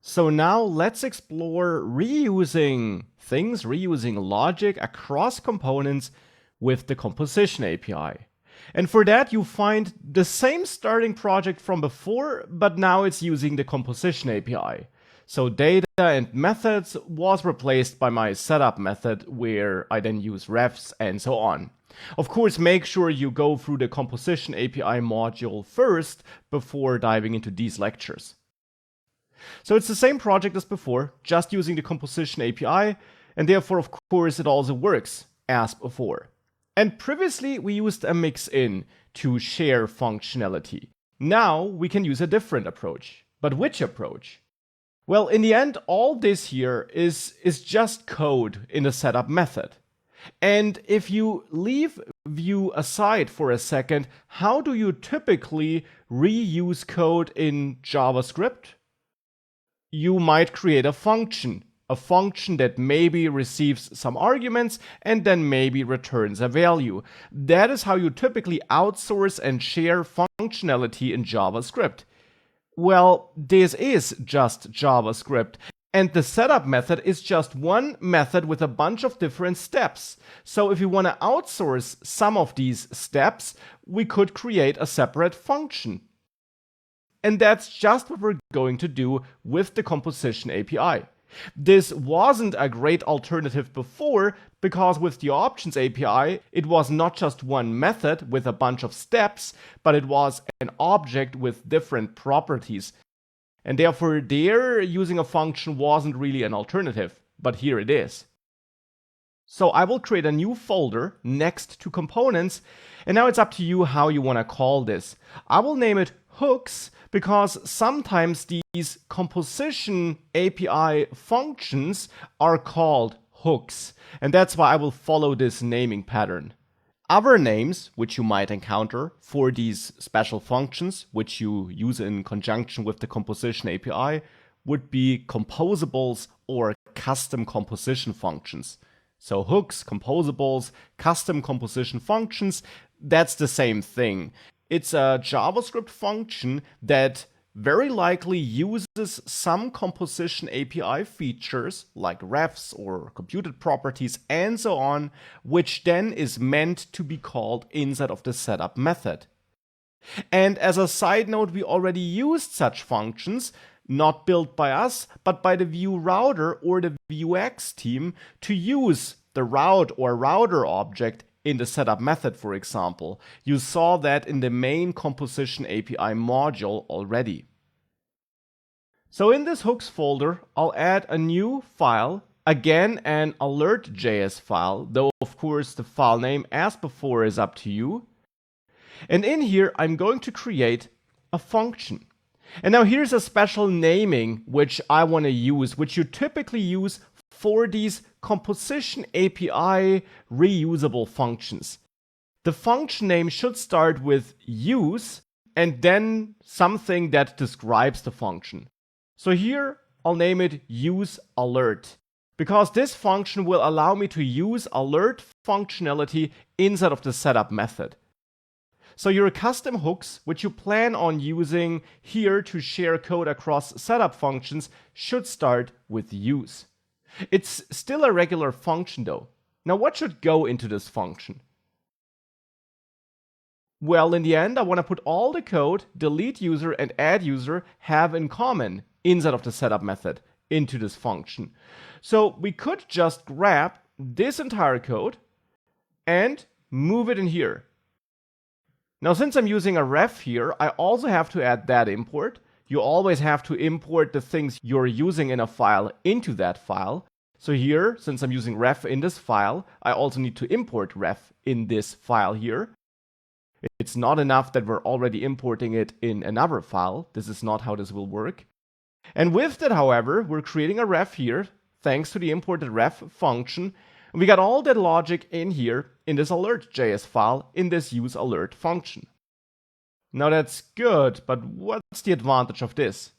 So now let's explore reusing things, reusing logic across components with the Composition API. And for that, you find the same starting project from before, but now it's using the Composition API. So data and methods was replaced by my setup method, where I then use refs and so on. Of course, make sure you go through the Composition API module first before diving into these lectures. So it's the same project as before, just using the Composition API, and therefore, of course, it also works as before. And previously, we used a mixin to share functionality. Now, we can use a different approach. But which approach? Well, in the end, all this here is just code in the setup method. And if you leave view aside for a second, how do you typically reuse code in JavaScript? You might create a function that maybe receives some arguments and then maybe returns a value. That is how you typically outsource and share functionality in JavaScript. Well, this is just JavaScript, and the setup method is just one method with a bunch of different steps. So if you want to outsource some of these steps, we could create a separate function. And that's just what we're going to do with the Composition API. This wasn't a great alternative before, because with the Options API, it was not just one method with a bunch of steps, but it was an object with different properties. And therefore, there, using a function wasn't really an alternative, but here it is. So I will create a new folder next to components, and now it's up to you how you want to call this. I will name it hooks, because sometimes these Composition API functions are called hooks, and that's why I will follow this naming pattern. Other names which you might encounter for these special functions, which you use in conjunction with the Composition API, would be composables or custom composition functions. So hooks, composables, custom composition functions, that's the same thing. It's a JavaScript function that very likely uses some Composition API features like refs or computed properties and so on, which then is meant to be called inside of the setup method. And as a side note, we already used such functions, not built by us, but by the Vue router or the Vuex team, to use the route or router object in the setup method, for example. You saw that in the main Composition API module already. So in this hooks folder, I'll add a new file, again an alert.js file, though of course the file name as before is up to you. And in here, I'm going to create a function. And now here's a special naming which I want to use, which you typically use for these Composition API reusable functions. The function name should start with use and then something that describes the function. So here I'll name it useAlert, because this function will allow me to use alert functionality inside of the setup method. So your custom hooks, which you plan on using here to share code across setup functions, should start with use. It's still a regular function though. Now what should go into this function? Well, in the end, I want to put all the code delete user and add user have in common inside of the setup method into this function. So we could just grab this entire code and move it in here. Now, since I'm using a ref here, I also have to add that import. You always have to import the things you're using in a file into that file. So here, since I'm using ref in this file, I also need to import ref in this file here. It's not enough that we're already importing it in another file. This is not how this will work. And with that, however, we're creating a ref here, thanks to the imported ref function. We got all that logic in here in this alert.js file in this useAlert function. Now that's good, but what's the advantage of this?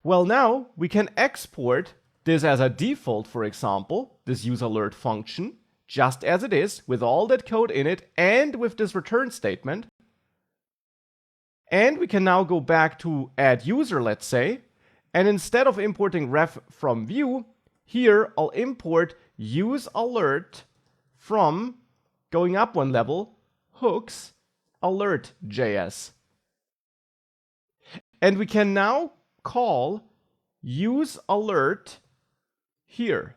Well, now we can export this as a default, for example, this useAlert function, just as it is, with all that code in it and with this return statement. And we can now go back to add user, let's say, And instead of importing ref from view, here I'll import useAlert from, going up one level, hooks alert.js. And we can now call useAlert here.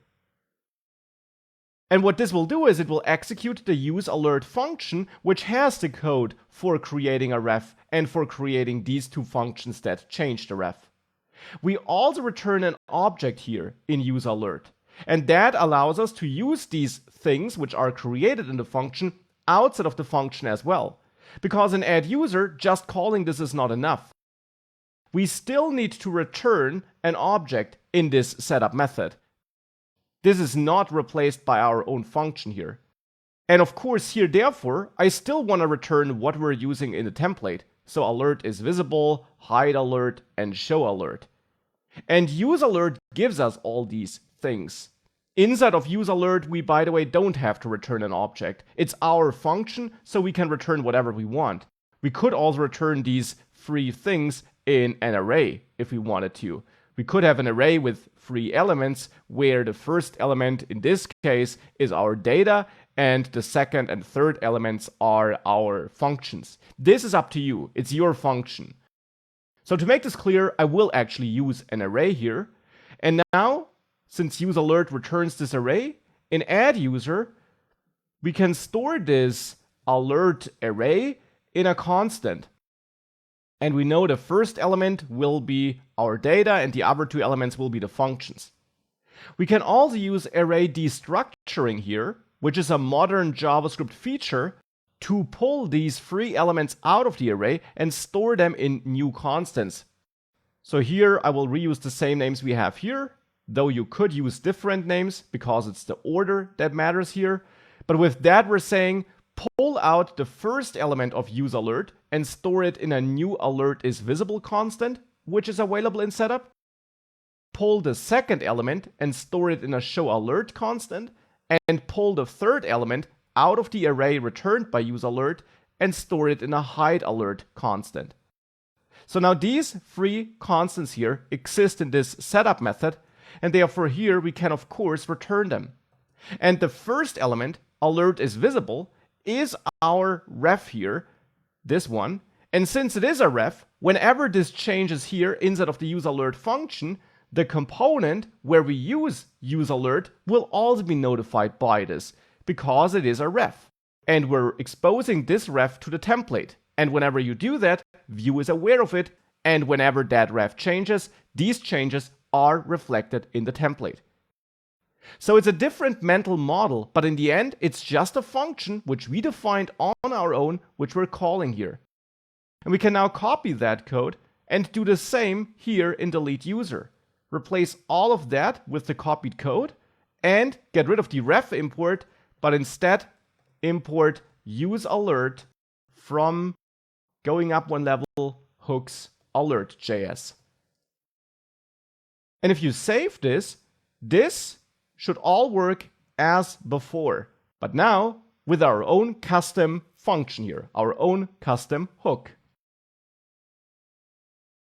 And what this will do is it will execute the useAlert function, which has the code for creating a ref and for creating these two functions that change the ref. We also return an object here in useAlert, and that allows us to use these things which are created in the function outside of the function as well. Because in addUser, just calling this is not enough. We still need to return an object in this setup method. This is not replaced by our own function here. And of course here, therefore, I still want to return what we're using in the template. So alert is visible, hide alert, and show alert. And useAlert gives us all these things. Inside of useAlert, we, by the way, don't have to return an object. It's our function, so we can return whatever we want. We could also return these free things in an array if we wanted to. We could have an array with free elements where the first element in this case is our data and the second and third elements are our functions. This is up to you. It's your function. So to make this clear, I will actually use an array here. And now, since useAlert returns this array, in addUser, we can store this alert array in a constant. And we know the first element will be our data and the other two elements will be the functions. We can also use array destructuring here, which is a modern JavaScript feature, to pull these free elements out of the array and store them in new constants. So here I will reuse the same names we have here, though you could use different names because it's the order that matters here. But with that, we're saying pull out the first element of useAlert and store it in a new alert is visible constant, which is available in setup. Pull the second element and store it in a show alert constant, and pull the third element out of the array returned by useAlert and store it in a hide alert constant. So now these three constants here exist in this setup method, and therefore here we can of course return them. And the first element, alert is visible, is our ref here, this one. And since it is a ref, whenever this changes here inside of the useAlert function, the component where we use useAlert will also be notified by this, because it is a ref. And we're exposing this ref to the template. And whenever you do that, Vue is aware of it, and whenever that ref changes, these changes are reflected in the template. So it's a different mental model, but in the end, it's just a function which we defined on our own, which we're calling here. And we can now copy that code and do the same here in delete user. Replace all of that with the copied code and get rid of the ref import, but instead import useAlert from, going up one level, hooks alert.js. And if you save this, this should all work as before, but now with our own custom function here, our own custom hook.